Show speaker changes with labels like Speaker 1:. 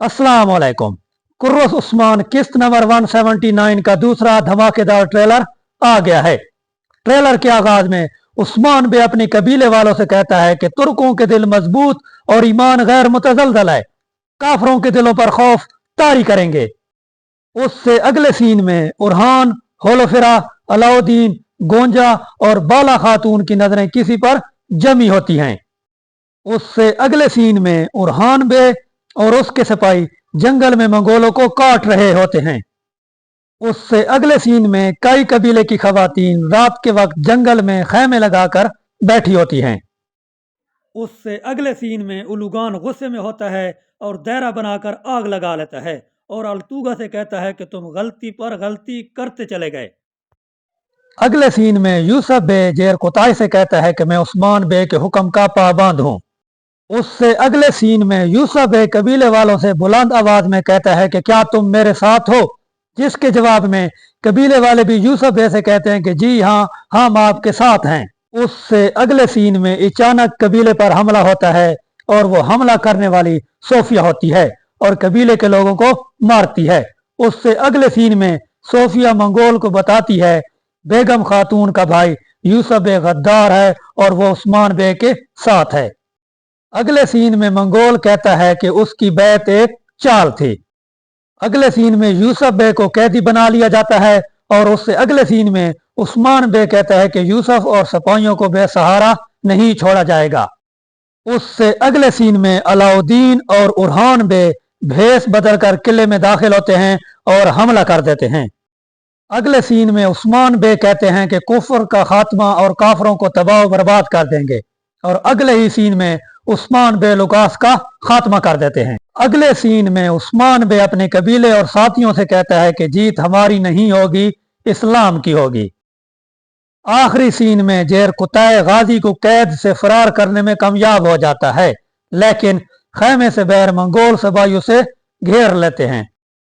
Speaker 1: अस्सलाम वालेकुम। कुर्रस उस्मान किस्त नंबर 179 का दूसरा धमाकेदार ट्रेलर आ गया है। ट्रेलर के आगाज में उस्मान बे अपने कबीले वालों से कहता है कि तुर्कों के दिल मजबूत और ईमान गैर मुतजलजल है, काफरों के दिलों पर खौफ तारी करेंगे। उससे अगले सीन में उरहान, होलोफिरा, अलाउद्दीन, गोंजा और बाला खातून की नजरें किसी पर जमी होती हैं। उससे अगले सीन में उरहान बे और उसके सिपाही जंगल में मंगोलों को काट रहे होते हैं। उससे अगले सीन में कई कबीले की खवातीन रात के वक्त जंगल में खैमे लगाकर बैठी होती हैं। उससे अगले सीन में उलुगान गुस्से में होता है और दायरा बनाकर आग लगा लेता है और अल्तुगा से कहता है कि तुम गलती पर गलती करते चले गए। अगले सीन में यूसुफ बे जेर कुताई से कहता है कि मैं उस्मान बे के हुक्म का पाबंद हूँ। उससे अगले सीन में यूसुफ बे कबीले वालों से बुलंद आवाज में कहता है कि क्या तुम मेरे साथ हो, जिसके जवाब में कबीले वाले भी यूसुफ बे से कहते हैं कि जी हाँ, हम आपके साथ हैं। उससे अगले सीन में अचानक कबीले पर हमला होता है और वो हमला करने वाली सोफिया होती है और कबीले के लोगों को मारती है। उससे अगले सीन में सोफिया मंगोल को बताती है बेगम खातून का भाई यूसुफ बे गद्दार है और वो उस्मान बे के साथ है। अगले सीन में मंगोल कहता है कि उसकी बैत एक चाल थी। अगले सीन में यूसुफ बे को कैदी बना लिया जाता है और उससे अगले सीन में उस्मान बे कहता है कि यूसुफ और सिपाहियों को बेसहारा नहीं छोड़ा जाएगा। उससे अगले सीन में अलाउद्दीन और उरहान बे भेस बदलकर किले में दाखिल होते हैं और हमला कर देते हैं। अगले सीन में उस्मान बे कहते हैं कि कुफर का खात्मा और काफरों को तबाह बर्बाद कर देंगे और अगले ही सीन में उस्मान बे लुकास का खात्मा कर देते हैं। अगले सीन में उस्मान बे अपने कबीले और साथियों से कहता है कि जीत हमारी नहीं होगी, इस्लाम की होगी। आखिरी सीन में जेर कुताए गाजी को कैद से फरार करने में कामयाब हो जाता है, लेकिन खैमे से बहर मंगोल सबाई उसे घेर लेते हैं।